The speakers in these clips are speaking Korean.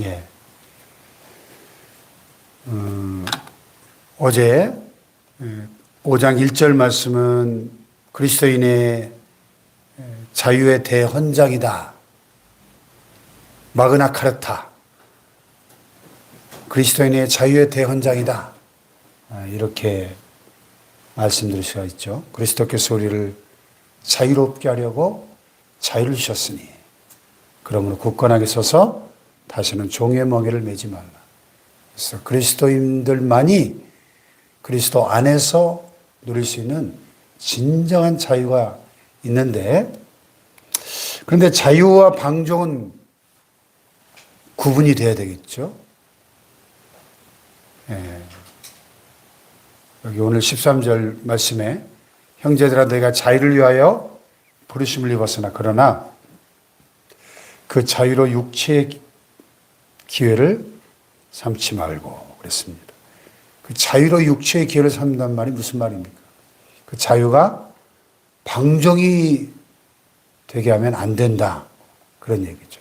예. 어제 5장 1절 말씀은 그리스도인의 자유의 대헌장이다. 마그나 카르타. 그리스도인의 자유의 대헌장이다. 이렇게 말씀드릴 수가 있죠. 그리스도께서 우리를 자유롭게 하려고 자유를 주셨으니 그러므로 굳건하게 서서 다시는 종의 멍에를 매지 말라. 그래서 그리스도인들만이 그리스도 안에서 누릴 수 있는 진정한 자유가 있는데, 그런데 자유와 방종은 구분이 돼야 되겠죠. 예. 여기 오늘 13절 말씀에 형제들아 너희가 자유를 위하여 부르심을 입었으나 그러나 그 자유로 육체의 기회를 삼지 말고 그랬습니다. 그 자유로 육체의 기회를 삼는다는 말이 무슨 말입니까? 그 자유가 방종이 되게 하면 안 된다. 그런 얘기죠.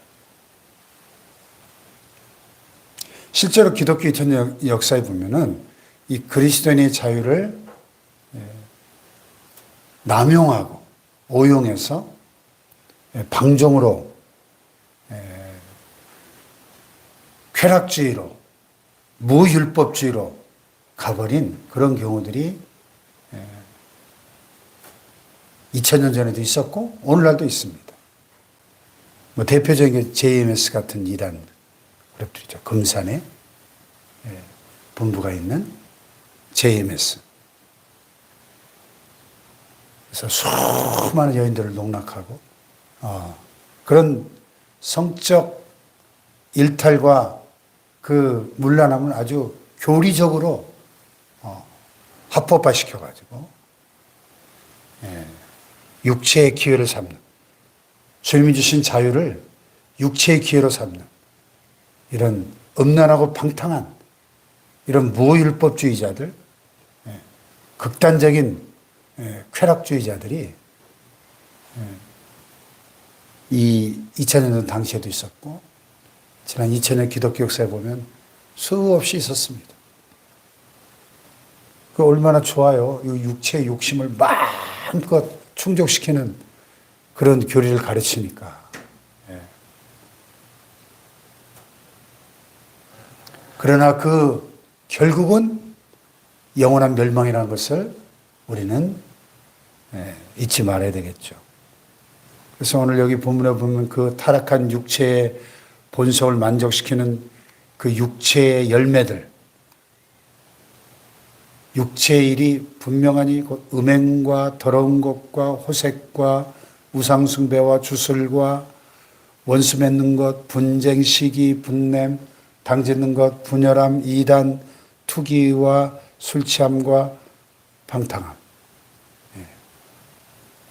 실제로 기독교 2000년 역사에 보면은 이 그리스도인의 자유를 남용하고 오용해서 방종으로 쾌락주의로 무율법주의로 가버린 그런 경우들이 2000년 전에도 있었고 오늘날도 있습니다. 뭐 대표적인 게 JMS 같은 이단 그룹들이죠. 금산에 본부가 있는 JMS. 그래서 수많은 여인들을 농락하고 그런 성적 일탈과 그 문란함을 아주 교리적으로 합법화시켜가지고 육체의 기회를 삼는, 주님이 주신 자유를 육체의 기회로 삼는 이런 음란하고 방탕한 이런 무율법주의자들, 극단적인 쾌락주의자들이 이 2000년 당시에도 있었고 지난 2000년 기독교 역사에 보면 수없이 있었습니다. 그 얼마나 좋아요. 이 육체의 욕심을 마음껏 충족시키는 그런 교리를 가르치니까. 그러나 그 결국은 영원한 멸망이라는 것을 우리는 잊지 말아야 되겠죠. 그래서 오늘 여기 본문에 보면 그 타락한 육체의 본성을 만족시키는 그 육체의 열매들, 육체의 일이 분명하니 곧 음행과 더러운 것과 호색과 우상숭배와 주술과 원수 맺는 것, 분쟁, 시기, 분냄, 당짓는 것, 분열함, 이단, 투기와 술 취함과 방탕함.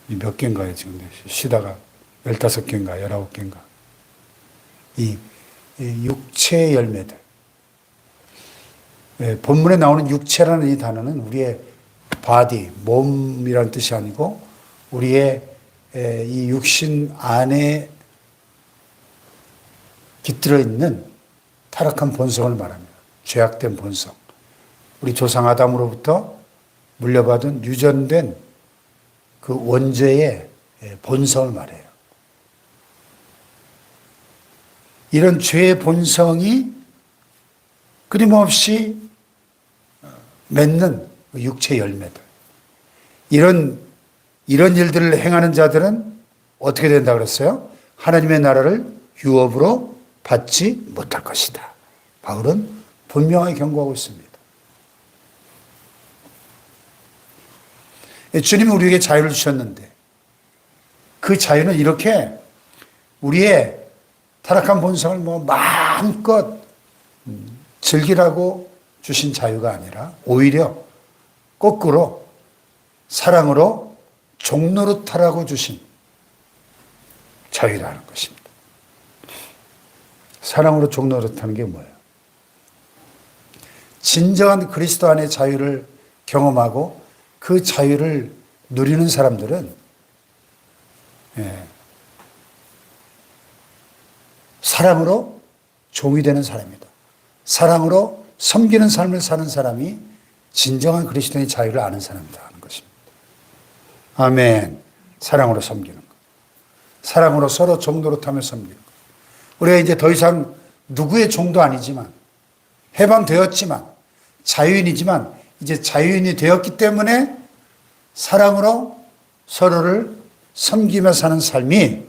몇 개인가요, 지금? 쉬다가 15개인가, 19개인가. 이 육체의 열매들. 본문에 나오는 육체라는 이 단어는 우리의 바디, 몸이라는 뜻이 아니고 우리의 이 육신 안에 깃들어 있는 타락한 본성을 말합니다. 죄악된 본성. 우리 조상 아담으로부터 물려받은 유전된 그 원죄의 본성을 말해요. 이런 죄의 본성이 끊임없이 맺는 육체 열매들. 이런 일들을 행하는 자들은 어떻게 된다 그랬어요? 하나님의 나라를 유업으로 받지 못할 것이다. 바울은 분명하게 경고하고 있습니다. 주님이 우리에게 자유를 주셨는데 그 자유는 이렇게 우리의 타락한 본성을 마음껏 즐기라고 주신 자유가 아니라 오히려 거꾸로 사랑으로 종노릇하라고 주신 자유라는 것입니다. 사랑으로 종노릇하는 게 뭐예요? 진정한 그리스도 안의 자유를 경험하고 그 자유를 누리는 사람들은 사랑으로 종이 되는 사람이다. 사랑으로 섬기는 삶을 사는 사람이 진정한 그리스도인의 자유를 아는 사람이다 하는 것입니다. 아멘. 사랑으로 섬기는 것. 사랑으로 서로 종노릇하며 섬기는 것. 우리가 이제 더 이상 누구의 종도 아니지만, 해방되었지만, 자유인이지만 이제 자유인이 되었기 때문에 사랑으로 서로를 섬기며 사는 삶이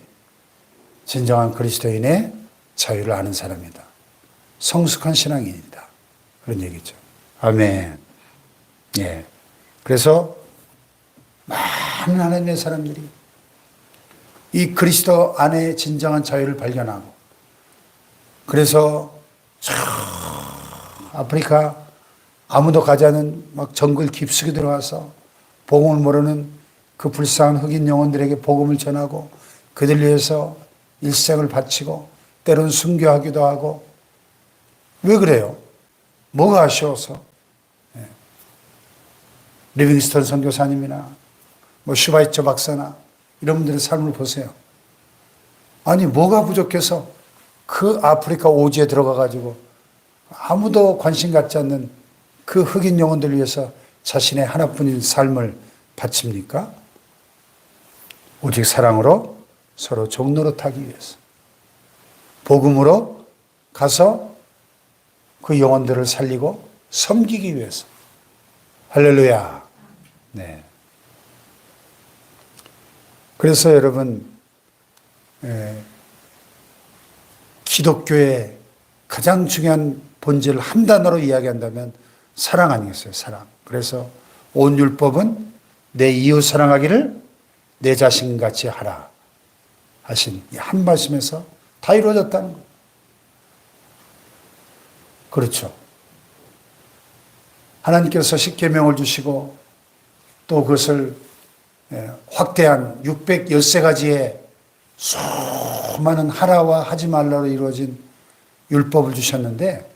진정한 그리스도인의 자유를 아는 사람이다. 성숙한 신앙인이다. 그런 얘기죠. 아멘. 예. 그래서 많은 하나님의 사람들이 이 그리스도 안에 진정한 자유를 발견하고, 그래서 저 아프리카 아무도 가지 않은 막 정글 깊숙이 들어가서 복음을 모르는 그 불쌍한 흑인 영혼들에게 복음을 전하고 그들 위해서 일생을 바치고 때론 순교하기도 하고. 왜 그래요? 뭐가 아쉬워서? 리빙스턴 선교사님이나 뭐 슈바이처 박사나 이런 분들의 삶을 보세요. 아니 뭐가 부족해서 그 아프리카 오지에 들어가 가지고 아무도 관심 갖지 않는 그 흑인 영혼들 위해서 자신의 하나뿐인 삶을 바칩니까? 오직 사랑으로 서로 종노릇하기 위해서, 복음으로 가서 그 영혼들을 살리고 섬기기 위해서. 할렐루야. 네. 그래서 여러분, 기독교의 가장 중요한 본질을 한 단어로 이야기한다면 사랑 아니겠어요? 사랑. 그래서 온 율법은 내 이웃 사랑하기를 내 자신같이 하라 하신 이 한 말씀에서 다 이루어졌다는 거예요. 그렇죠. 하나님께서 십계명을 주시고 또 그것을 확대한 613가지의 수많은 하라와 하지 말라로 이루어진 율법을 주셨는데,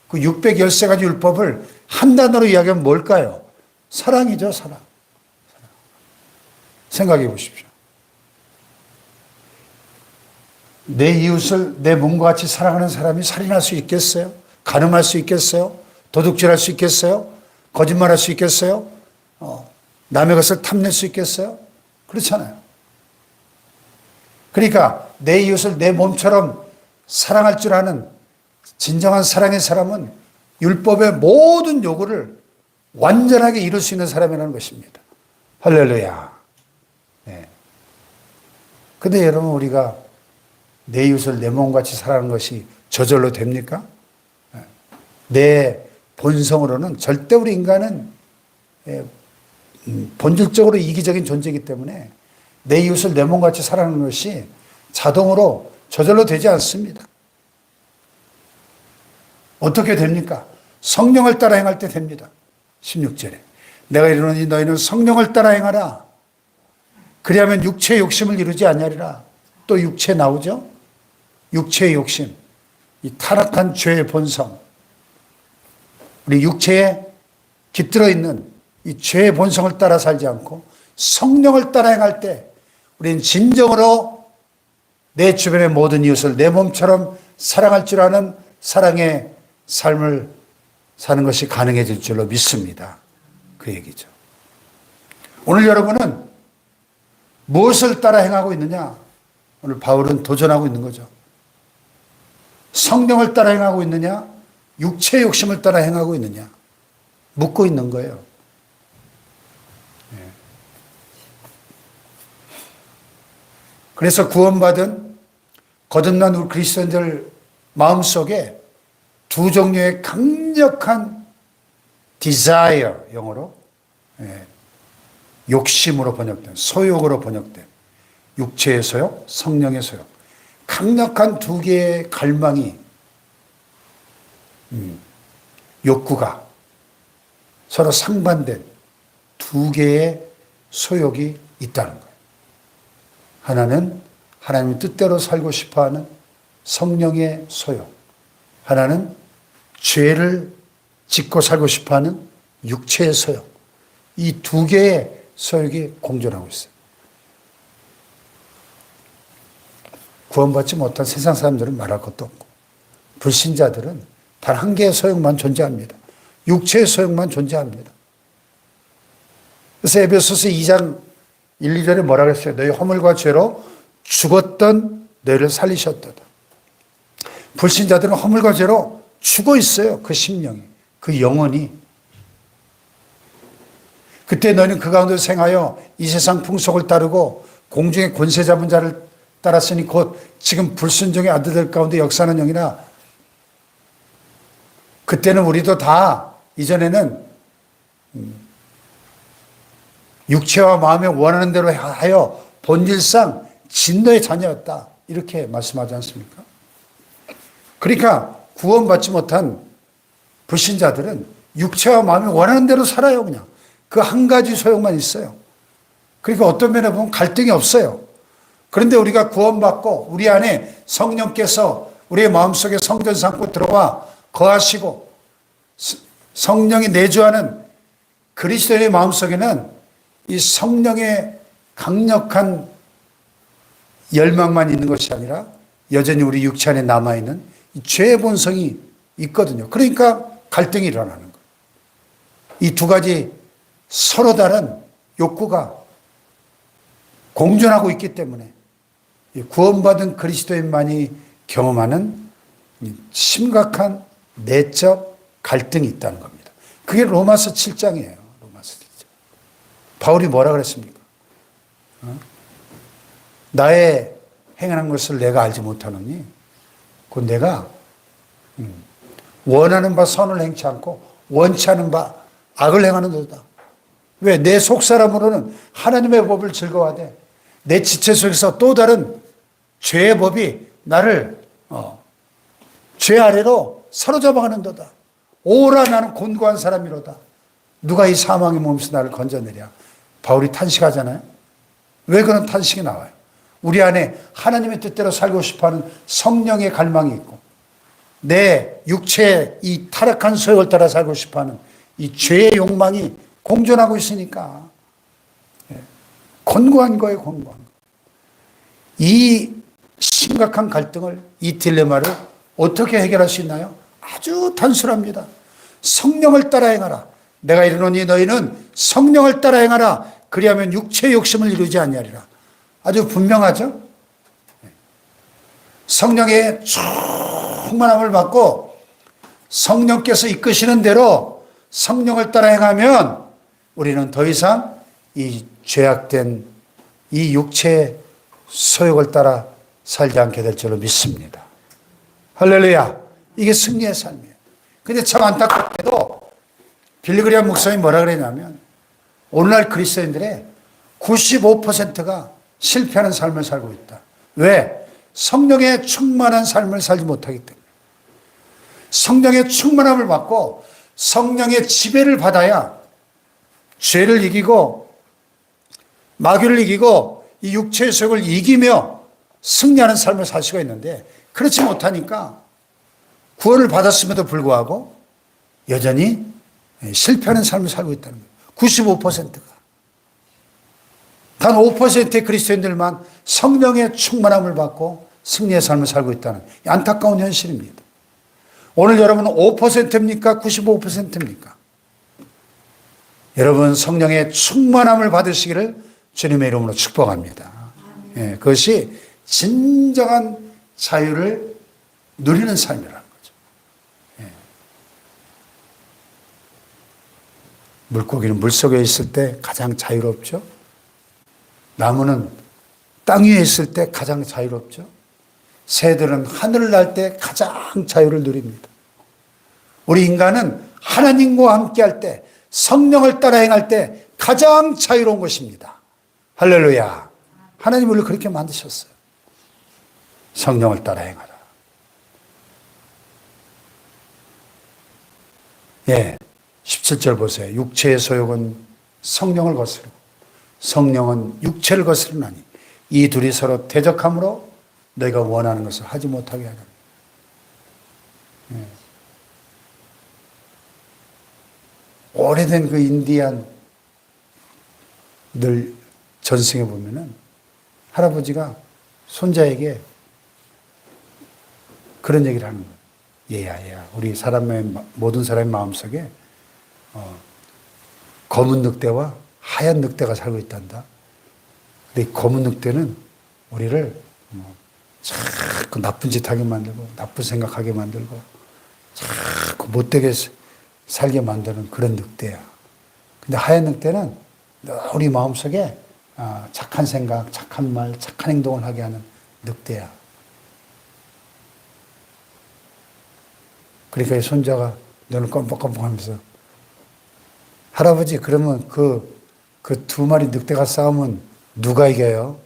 그 613가지 율법을 한 단어로 이야기하면 뭘까요? 사랑이죠, 사랑. 생각해 보십시오. 내 이웃을 내 몸과 같이 사랑하는 사람이 살인할 수 있겠어요? 간음할 수 있겠어요? 도둑질할 수 있겠어요? 거짓말할 수 있겠어요? 남의 것을 탐낼 수 있겠어요? 그렇잖아요. 그러니까 내 이웃을 내 몸처럼 사랑할 줄 아는 진정한 사랑의 사람은 율법의 모든 요구를 완전하게 이룰 수 있는 사람이라는 것입니다. 할렐루야. 네. 근데 여러분, 우리가 내 이웃을 내 몸같이 사랑하는 것이 저절로 됩니까? 내 본성으로는 절대 우리 인간은 본질적으로 이기적인 존재이기 때문에 내 이웃을 내 몸같이 사랑하는 것이 자동으로 저절로 되지 않습니다. 어떻게 됩니까? 성령을 따라 행할 때 됩니다. 16절에 내가 이르노니 너희는 성령을 따라 행하라. 그리하면 육체의 욕심을 이루지 아니하리라. 또 육체 나오죠? 육체의 욕심, 이 타락한 죄의 본성, 우리 육체에 깃들어 있는 이 죄의 본성을 따라 살지 않고 성령을 따라 행할 때 우리는 진정으로 내 주변의 모든 이웃을 내 몸처럼 사랑할 줄 아는 사랑의 삶을 사는 것이 가능해질 줄로 믿습니다. 그 얘기죠. 오늘 여러분은 무엇을 따라 행하고 있느냐? 오늘 바울은 도전하고 있는 거죠. 성령을 따라 행하고 있느냐? 육체의 욕심을 따라 행하고 있느냐? 묻고 있는 거예요. 그래서 구원받은 거듭난 우리 그리스도인들 마음속에 두 종류의 강력한 desire, 영어로 욕심으로 번역된, 소욕으로 번역된 육체의 소욕, 성령의 소욕, 강력한 두 개의 갈망이, 욕구가 서로 상반된 두 개의 소욕이 있다는 거예요. 하나는 하나님의 뜻대로 살고 싶어하는 성령의 소욕, 하나는 죄를 짓고 살고 싶어하는 육체의 소욕. 이 두 개의 소욕이 공존하고 있어요. 구원받지 못한 세상 사람들은 말할 것도 없고 불신자들은 단 한 개의 소욕만 존재합니다. 육체의 소욕만 존재합니다. 그래서 에베소서 2장 1, 2절에 뭐라 그랬어요? 너희 허물과 죄로 죽었던 너희를 살리셨도다. 불신자들은 허물과 죄로 죽어 있어요. 그 심령이, 그 영혼이. 그때 너희는 그 가운데 생하여 이 세상 풍속을 따르고 공중의 권세 잡은 자를 따랐으니 곧 지금 불순종의 아들들 가운데 역사하는 영이나. 그때는 우리도 다 이전에는 육체와 마음에 원하는 대로 하여 본질상 진노의 자녀였다. 이렇게 말씀하지 않습니까? 그러니까 구원받지 못한 불신자들은 육체와 마음이 원하는 대로 살아요. 그냥 그 한 가지 소용만 있어요. 그러니까 어떤 면에 보면 갈등이 없어요. 그런데 우리가 구원받고 우리 안에 성령께서 우리의 마음속에 성전 삼고 들어와 거하시고 성령이 내주하는 그리스도의 마음속에는 이 성령의 강력한 열망만 있는 것이 아니라 여전히 우리 육체 안에 남아있는 이 죄의 본성이 있거든요. 그러니까 갈등이 일어나는 거예요. 이 두 가지 서로 다른 욕구가 공존하고 있기 때문에 구원받은 그리스도인만이 경험하는 심각한 내적 갈등이 있다는 겁니다. 그게 로마서 7장이에요. 로마서 7장. 바울이 뭐라 그랬습니까? 나의 행하는 것을 내가 알지 못하노니 그 내가 원하는 바 선을 행치 않고 원치 않은 바 악을 행하는 도다. 왜? 내 속사람으로는 하나님의 법을 즐거워하되 내 지체 속에서 또 다른 죄의 법이 나를 죄 아래로 사로잡아가는도다. 오라 나는 곤고한 사람이로다. 누가 이 사망의 몸에서 나를 건져내랴. 바울이 탄식하잖아요. 왜 그런 탄식이 나와요? 우리 안에 하나님의 뜻대로 살고 싶어하는 성령의 갈망이 있고 내 육체의 이 타락한 소욕을 따라 살고 싶어하는 이 죄의 욕망이 공존하고 있으니까 곤고한 거예요. 곤고한 거. 이 심각한 갈등을, 이 딜레마를 어떻게 해결할 수 있나요? 아주 단순합니다. 성령을 따라 행하라. 내가 이르노니 너희는 성령을 따라 행하라. 그리하면 육체의 욕심을 이루지 아니하리라. 아주 분명하죠? 성령의 충만함을 받고 성령께서 이끄시는 대로 성령을 따라 행하면 우리는 더 이상 이 죄악된 이 육체의 소욕을 따라 살지 않게 될 줄로 믿습니다. 할렐루야. 이게 승리의 삶이에요. 근데 참 안타깝게도 빌리그리암 목사님이 뭐라 그랬냐면 오늘날 그리스도인들의 95%가 실패하는 삶을 살고 있다. 왜? 성령의 충만한 삶을 살지 못하기 때문에. 성령의 충만함을 받고 성령의 지배를 받아야 죄를 이기고 마귀를 이기고 이 육체의 소욕을 이기며 승리하는 삶을 살 수가 있는데 그렇지 못하니까 구원을 받았음에도 불구하고 여전히 실패하는 삶을 살고 있다는 거예요. 95%가. 단 5%의 그리스도인들만 성령의 충만함을 받고 승리의 삶을 살고 있다는 안타까운 현실입니다. 오늘 여러분은 5%입니까? 95%입니까? 여러분 성령의 충만함을 받으시기를 주님의 이름으로 축복합니다. 예, 그것이 진정한 자유를 누리는 삶이라는 거죠. 예. 물고기는 물속에 있을 때 가장 자유롭죠. 나무는 땅 위에 있을 때 가장 자유롭죠. 새들은 하늘을 날 때 가장 자유를 누립니다. 우리 인간은 하나님과 함께 할 때, 성령을 따라 행할 때 가장 자유로운 것입니다. 할렐루야. 하나님 우리를 그렇게 만드셨어요. 성령을 따라 행하라. 예, 17절 보세요. 육체의 소욕은 성령을 거스르고 성령은 육체를 거스르나니 이 둘이 서로 대적함으로 너희가 원하는 것을 하지 못하게 하라. 예. 오래된 그 인디안들 전승에 보면은 할아버지가 손자에게 그런 얘기를 하는 거예요. 얘야. 우리 모든 사람의 마음속에 검은 늑대와 하얀 늑대가 살고 있단다. 근데 검은 늑대는 우리를 자꾸 나쁜 짓 하게 만들고, 나쁜 생각하게 만들고, 자꾸 못되게 살게 만드는 그런 늑대야. 근데 하얀 늑대는 우리 마음속에 착한 생각, 착한 말, 착한 행동을 하게 하는 늑대야. 그러니까 이 손자가 눈을 껌뻑껌뻑 하면서, 할아버지, 그러면 그 두 마리 늑대가 싸우면 누가 이겨요?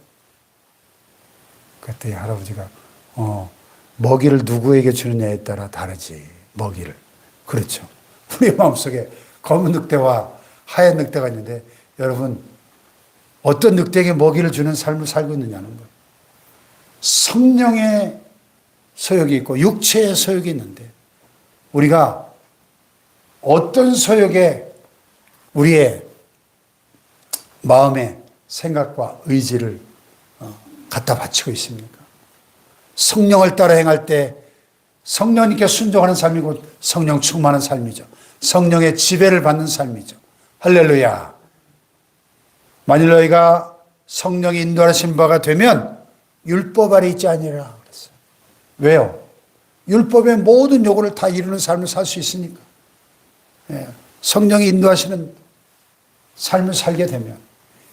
그랬더니 할아버지가, 먹이를 누구에게 주느냐에 따라 다르지, 먹이를. 그렇죠. 우리 마음속에 검은 늑대와 하얀 늑대가 있는데, 여러분, 어떤 늑대에게 먹이를 주는 삶을 살고 있느냐는 거예요. 성령의 소욕이 있고 육체의 소욕이 있는데, 우리가 어떤 소욕에 우리의 마음의 생각과 의지를 갖다 바치고 있습니까? 성령을 따라 행할 때 성령님께 순종하는 삶이고 성령 충만한 삶이죠. 성령의 지배를 받는 삶이죠. 할렐루야. 만일 너희가 성령이 인도하신 바가 되면 율법 아래 있지 아니라 그랬어요. 왜요? 율법의 모든 요구를 다 이루는 삶을 살 수 있으니까. 성령이 인도하시는 삶을 살게 되면,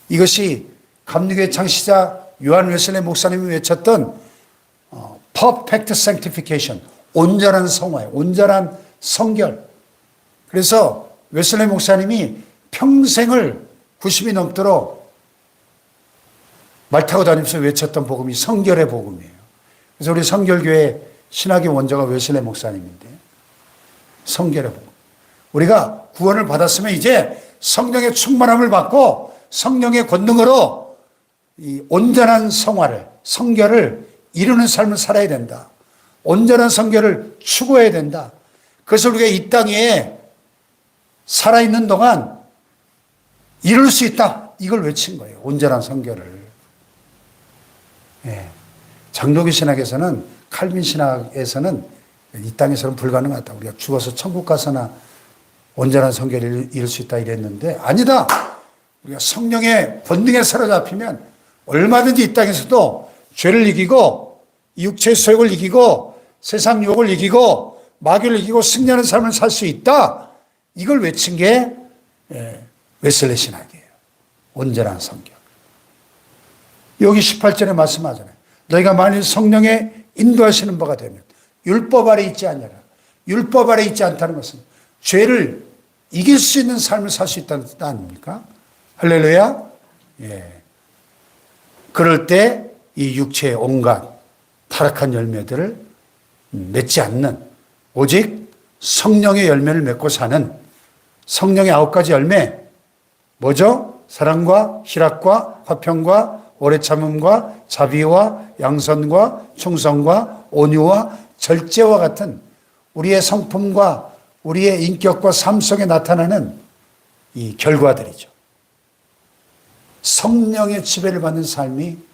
이것이 감리교회 창시자 요한 웨슬레 목사님이 외쳤던 perfect sanctification, 온전한 성화예요. 온전한 성결. 그래서 웨슬레 목사님이 평생을 90이 넘도록 말 타고 다니면서 외쳤던 복음이 성결의 복음이에요. 그래서 우리 성결교회 신학의 원조가 웨슬레 목사님인데, 성결의 복음. 우리가 구원을 받았으면 이제 성령의 충만함을 받고 성령의 권능으로 이 온전한 성화를, 성결을 이루는 삶을 살아야 된다. 온전한 성결을 추구해야 된다. 그래서 우리가 이 땅에 살아있는 동안 이룰 수 있다. 이걸 외친 거예요. 온전한 성결을. 장로교 신학에서는, 칼빈 신학에서는 이 땅에서는 불가능하다. 우리가 죽어서 천국 가서나 온전한 성결을 이룰 수 있다 이랬는데, 아니다. 우리가 성령의 본능에 사로잡히면 얼마든지 이 땅에서도 죄를 이기고 육체의 소욕을 이기고 세상 유혹을 이기고 마귀를 이기고 승리하는 삶을 살 수 있다. 이걸 외친 게 웨슬레 신학이에요. 온전한 성결. 여기 18절에 말씀하잖아요. 너희가 만일 성령에 인도하시는 바가 되면 율법 아래 있지 않냐라. 율법 아래 있지 않다는 것은 죄를 이길 수 있는 삶을 살 수 있다는 뜻 아닙니까? 할렐루야. 그럴 때 이 육체의 온갖 타락한 열매들을 맺지 않는, 오직 성령의 열매를 맺고 사는 성령의 9가지 열매, 뭐죠? 사랑과 희락과 화평과 오래 참음과 자비와 양선과 충성과 온유와 절제와 같은 우리의 성품과 우리의 인격과 삶 속에 나타나는 이 결과들이죠. 성령의 지배를 받는 삶이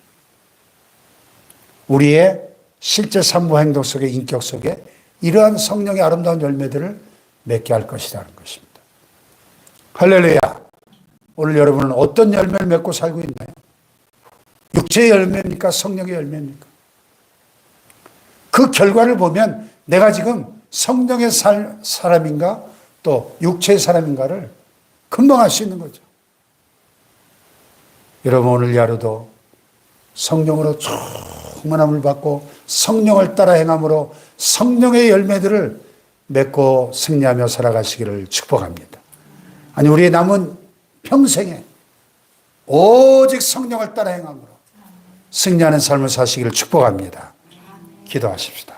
우리의 실제 삶과 행동 속에, 인격 속에 이러한 성령의 아름다운 열매들을 맺게 할 것이라는 것입니다. 할렐루야. 오늘 여러분은 어떤 열매를 맺고 살고 있나요? 육체의 열매입니까? 성령의 열매입니까? 그 결과를 보면 내가 지금 성령의 사람인가 또 육체의 사람인가를 금방 알 수 있는 거죠. 여러분, 오늘 하루도 성령으로 충만함을 받고 성령을 따라 행함으로 성령의 열매들을 맺고 승리하며 살아가시기를 축복합니다. 아니, 우리의 남은 평생에 오직 성령을 따라 행함으로 승리하는 삶을 사시기를 축복합니다. 기도하십시다.